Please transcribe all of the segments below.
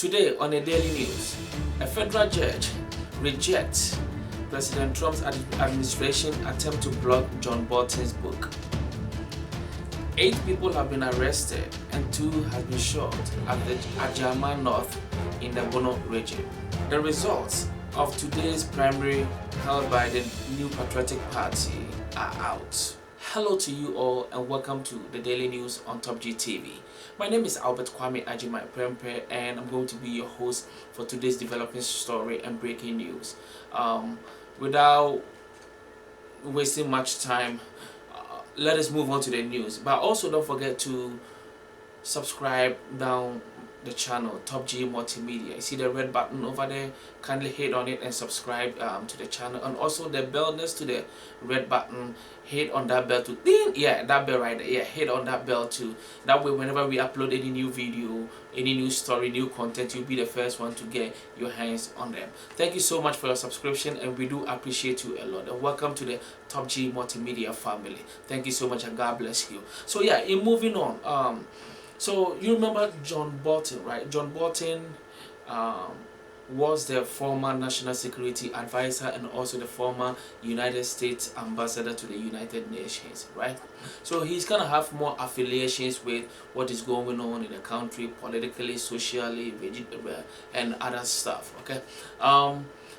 Today on the Daily News, a federal judge rejects President Trump's administration attempt to block John Bolton's book. 8 people have been arrested and 2 have been shot at the Ajama North in the Bono region. The results of today's primary held by the New Patriotic Party are out. Hello to you all and welcome to the Daily News on Top G TV. My name is Albert Kwame Ajimai Prempe and I'm going to be your host for today's developing story and breaking news. Without wasting much time, let us move on to the news. But also don't forget to subscribe down the channel Top G Multimedia. You see the red button over there? Kindly hit on it and subscribe to the channel, and also the bell next to the red button, hit on that bell to ding. Yeah, that bell right there. Yeah, hit on that bell too. That way whenever we upload any new video, any new story, new content, you'll be the first one to get your hands on them. Thank you so much for your subscription and we do appreciate you a lot, and welcome to the Top G Multimedia family. Thank you so much and God bless you. So yeah, in moving on, so you remember John Bolton, right? John Bolton was the former National Security Advisor and also the former United States Ambassador to the United Nations, right? So he's gonna have more affiliations with what is going on in the country, politically, socially, and other stuff. Okay,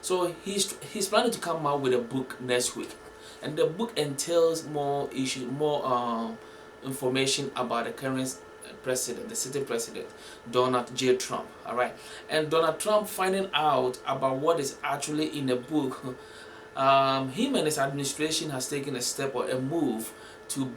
so he's planning to come out with a book next week, and the book entails more issues, more information about the current president, the sitting president, Donald J. Trump. All right, and Donald Trump finding out about what is actually in the book. Him and his administration has taken a step or a move to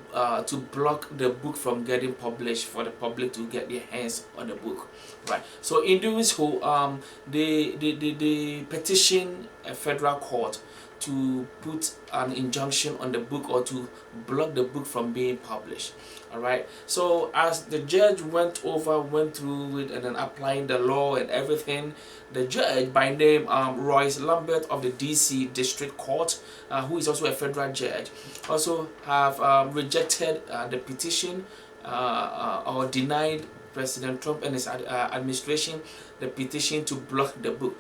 block the book from getting published for the public to get their hands on the book, right? So in doing so, they petition a federal court to put an injunction on the book or to block the book from being published. All right, so as the judge went through it and then applying the law and everything, the judge by name Royce Lambert of the DC District Court, who is also a federal judge, also have rejected the petition or denied President Trump and his administration the petition to block the book.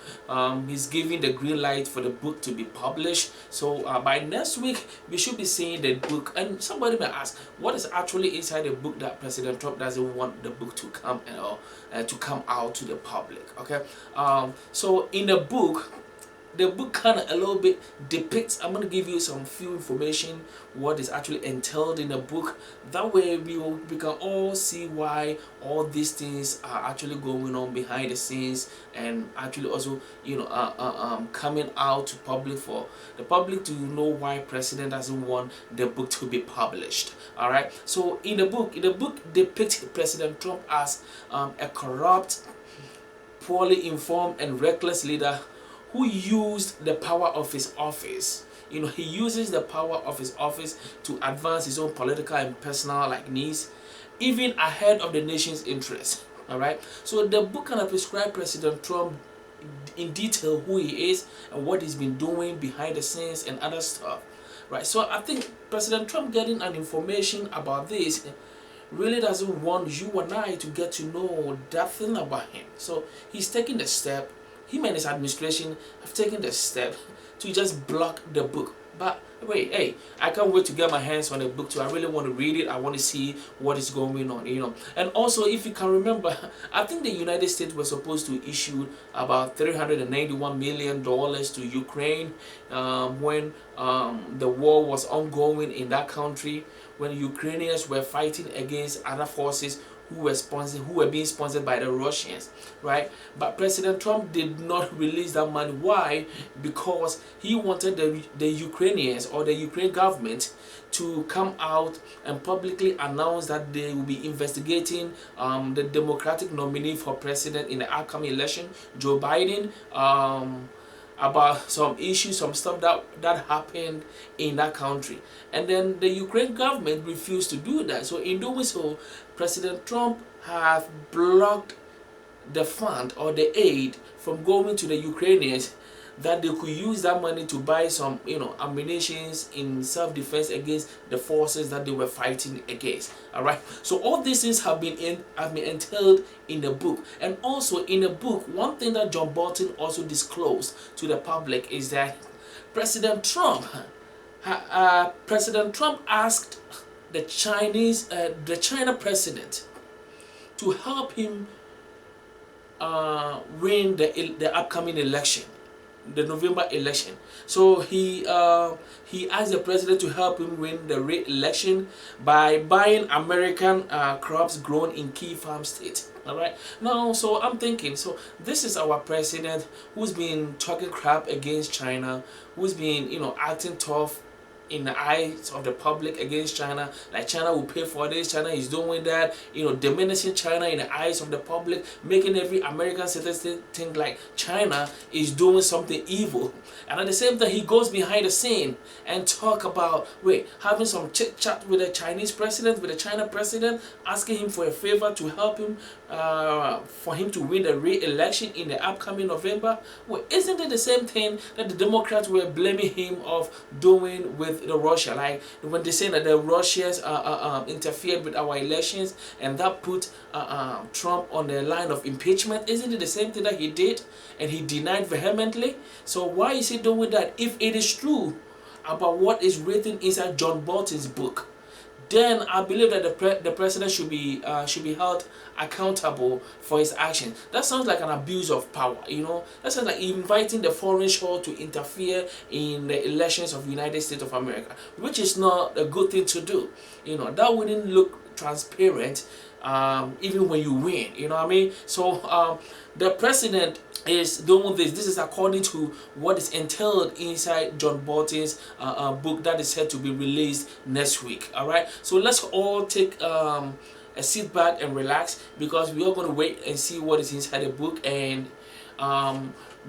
He's giving the green light for the book to be published. So by next week we should be seeing the book. And somebody may ask, what is actually inside the book that President Trump doesn't want the book to come out to the public? Okay, so in the book kind of a little bit depicts, I'm going to give you some few information what is actually entailed in the book. That way we can all see why all these things are actually going on behind the scenes, and actually also, you know, coming out to public for the public to know why president doesn't want the book to be published. All right, so in the book depicts President Trump as a corrupt, poorly informed and reckless leader who used the power of his office. You know, he uses the power of his office to advance his own political and personal needs, even ahead of the nation's interests. All right, so the book kind of prescribes President Trump in detail who he is and what he's been doing behind the scenes and other stuff, right? So I think President Trump getting an information about this really doesn't want you and I to get to know that thing about him. So he's taking the step. Him and his administration have taken the step to just block the book. But wait, hey, I can't wait to get my hands on the book too. I really want to read it. I want to see what is going on, you know. And also, if you can remember, I think the United States was supposed to issue about $391 million to Ukraine when the war was ongoing in that country, when Ukrainians were fighting against other forces who were being sponsored by the Russians, right? But President Trump did not release that money. Why? Because he wanted the Ukrainians or the Ukraine government to come out and publicly announce that they will be investigating the Democratic nominee for president in the upcoming election, Joe Biden, about some issues, some stuff that happened in that country. And then the Ukraine government refused to do that. So in doing so, President Trump has blocked the fund or the aid from going to the Ukrainians that they could use that money to buy some, ammunitions in self-defense against the forces that they were fighting against. All right. So all these things have been entailed in the book, and also in the book, one thing that John Bolton also disclosed to the public is that President Trump asked the China president to help him win the upcoming election, the November election. So he asked the president to help him win the election by buying American crops grown in key farm states. All right. Now, so I'm thinking, so this is our president who's been talking crap against China, who's been, acting tough in the eyes of the public against China, like China will pay for this, China is doing that, diminishing China in the eyes of the public, making every American citizen think like China is doing something evil. And at the same time, he goes behind the scene and talk about, having some chit chat with the Chinese president, with the China president, asking him for a favor to help him, for him to win the re-election in the upcoming November. Isn't it the same thing that the Democrats were blaming him of doing with the Russia, like when they say that the Russians interfered with our elections and that put Trump on the line of impeachment? Isn't it the same thing that he did and he denied vehemently? So why is he doing that? If it is true about what is written inside John Bolton's book, then I believe that the president should be held accountable for his actions. That sounds like an abuse of power, That sounds like inviting the foreign show to interfere in the elections of the United States of America, which is not a good thing to do. That wouldn't look transparent, even when you win. You know what I mean? So the president is doing this. This is according to what is entailed inside John Bolton's book that is set to be released next week. All right. So let's all take a sit back and relax, because we are going to wait and see what is inside the book, and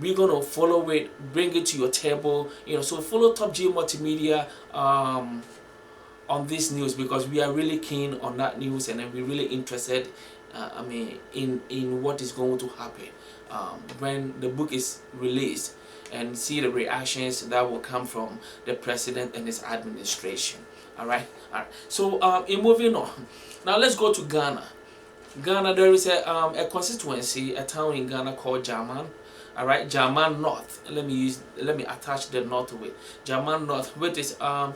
we're going to follow it, bring it to your table. So follow Top G Multimedia on this news, because we are really keen on that news, and we're really interested in what is going to happen when the book is released, and see the reactions that will come from the president and his administration. All right. So in moving on, now let's go to Ghana. Ghana, there is a constituency, a town in Ghana called German. All right, German North. Let me attach the north to it. German North, which is I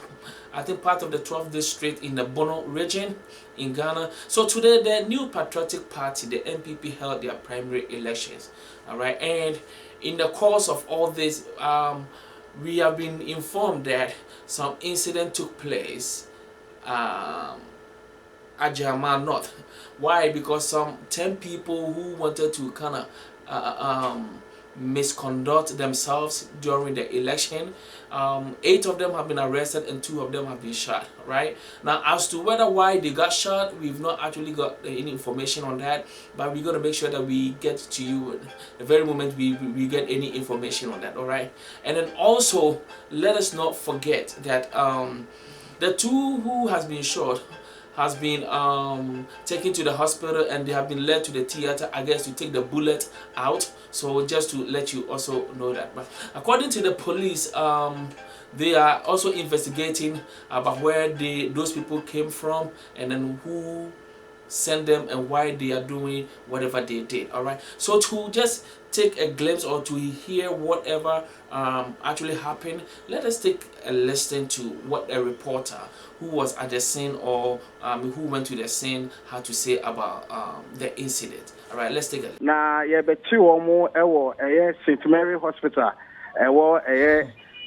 think part of the 12th district in the Bono region in Ghana. So today, the New Patriotic Party, the NPP, held their primary elections. All right, and in the course of all this, we have been informed that some incident took place at German North. Why? Because some 10 people who wanted to kind of misconduct themselves during the election, 8 of them have been arrested and 2 of them have been shot. Right now, as to why they got shot, we've not actually got any information on that, but we're going to make sure that we get to you the very moment we get any information on that. All right. And then also, let us not forget that the 2 who has been shot has been taken to the hospital, and they have been led to the theater, I guess, to take the bullet out. So just to let you also know that. But according to the police, they are also investigating about where those people came from, and then who sent them and why they are doing whatever they did. All right. So to just take a glimpse or to hear whatever actually happened, let us take a listen to what a reporter who was at the scene, or who went to the scene, had to say about the incident. All right, let's take a look. Na ye beti omo ewo St. Mary Hospital ewo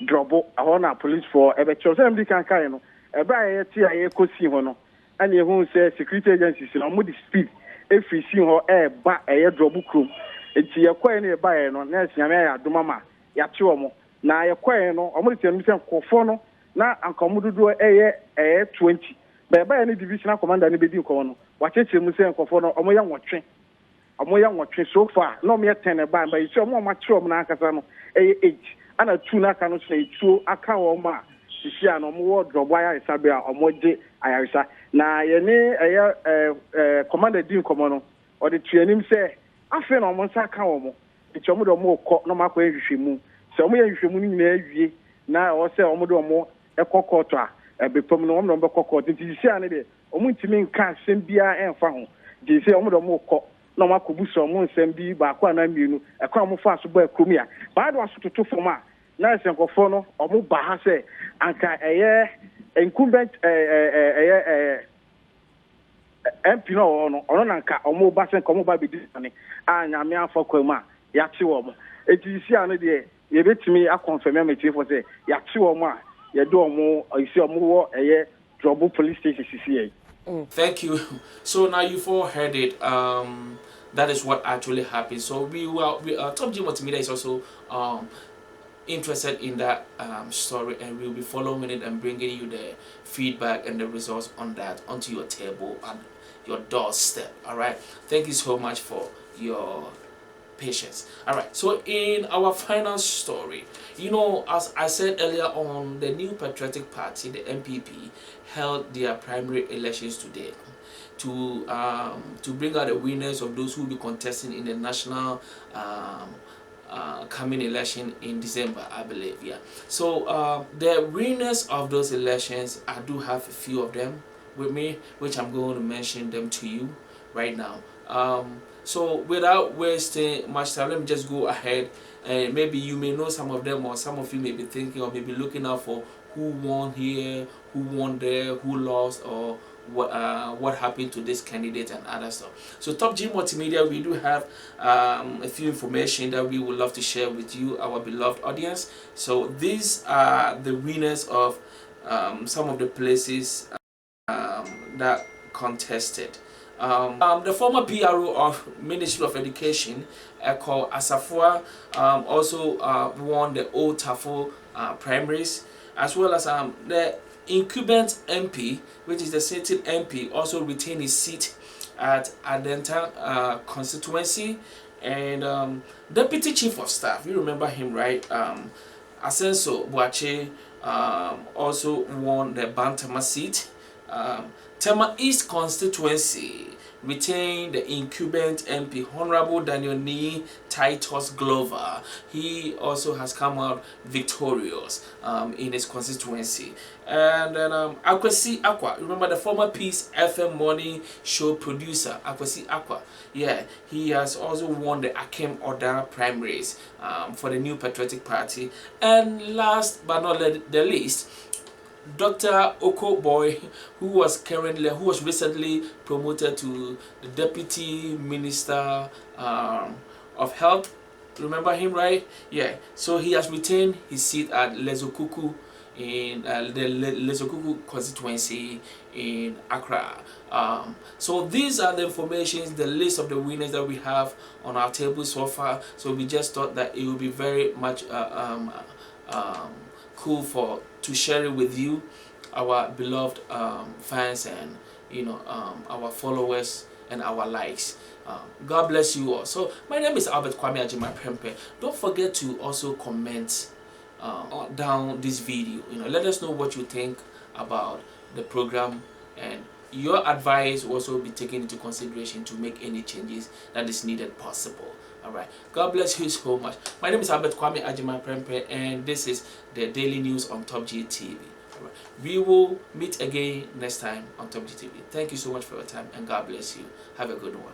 drobo ahona police for ebeti o say kan kai no eba ye ti aye kosi ho no and ye hu say security agencies no mo di speed efri si ho ba drobo krom enti ye kwai no eba ye no na asiame ya domama ya ti omo na ye kwai no omo di tenu se nkofo no na ankomududu 20 ba ye ni divisional commander ni bedi nko no wa cheche mu se nkofo no omo ya nwotwe so far no me 10 ba you see omo ma chi omo na akasa no 8 ana 2 na aka no so 2 aka wo ma sisi ano mo wo drobo ya isabe a omo je ayarisa na ye ni commander di nko no o de tuanim se afi na omo nsa ka wo mo eti omo do mo ko no makọ ehwehwe mu so mo yɛ nhwehwɛmu no nyinaa wie na ɔwɔ sɛ ɔmo de ɔmo ɛkɔ kɔɔtɔ a ɛbɛpam no ɔmo de ɔmo bɛkɔ kɔɔtɔ nti sisi ano deɛ ɔmo ntumi nka asɛm biara ɛmfa ho gye sɛ ɔmo de ɔmo kɔ na ɔmo akɔbu sɛ ɔmo nsɛm bi baako anaa mmienu ɛkɔ a ɔmo fa so bɔ akurom a baa de waso toto fam a na ɛsɛnkɔfoɔ no ɔmo ba ha sɛ anka ɛyɛ incumbent MP no ɔno na nka ɔmo ba sɛ nka ɔmo ba bɛdi sane a nyame afa kwa mu a yɛakye wɔ mo eti sisi ano deɛ yɛbɛtumi akɔnfɛm ametiefo sɛ yɛakye wɔ mo a yɛde ɔmo isi ɔmo wɔ ɛyɛ Drobo police station sisi yɛ. Thank you. So now you've all heard it. That is what actually happened. So Top G Multimedia is also interested in that story, and we'll be following it and bringing you the feedback and the results on that onto your table and your doorstep. All right. Thank you so much for your patience. All right. So in our final story, you know, as I said earlier on, the New Patriotic Party, the NPP, held their primary elections today to bring out the winners of those who will be contesting in the national coming election in December, I believe. Yeah. So the winners of those elections, I do have a few of them with me, which I'm going to mention them to you right now. So without wasting much time, let me just go ahead, and maybe you may know some of them, or some of you may be thinking or maybe looking out for who won here, who won there, who lost, or what happened to this candidate and other stuff. So Top G Multimedia, we do have a few information that we would love to share with you, our beloved audience. So these are the winners of some of the places that contested. The former PRO of Ministry of Education, called Asafua, also won the Old Tafo primaries, as well as the incumbent MP, which is the sitting MP, also retained his seat at Adenta constituency, and Deputy Chief of Staff, you remember him, right? Asenso Boache also won the Bantama seat. Tema East constituency retained the incumbent MP, Honorable Daniel Nee Titus Glover. He also has come out victorious in his constituency. And then Akwesi Aqua, remember the former Peace FM morning show producer, Akwesi Aqua. Yeah, he has also won the Akem Oda primaries for the New Patriotic Party. And last but not the least, Dr. Oko Boy, who was recently promoted to the Deputy Minister of Health. Remember him, right? Yeah. So he has retained his seat at Lezokuku in the Lezokuku constituency in Accra. So these are the information, the list of the winners that we have on our table so far. So we just thought that it would be very much cool to share it with you, our beloved fans, and our followers and our likes. God bless you all. So my name is Albert Kwame Ajima Prempe. Don't forget to also comment down this video. Let us know what you think about the program, and your advice will also be taken into consideration to make any changes that is needed possible. Alright, God bless you so much. My name is Albert Kwame Ajima Prempe, and this is the Daily News on Top G TV. Alright, we will meet again next time on Top G TV. Thank you so much for your time, and God bless you. Have a good one.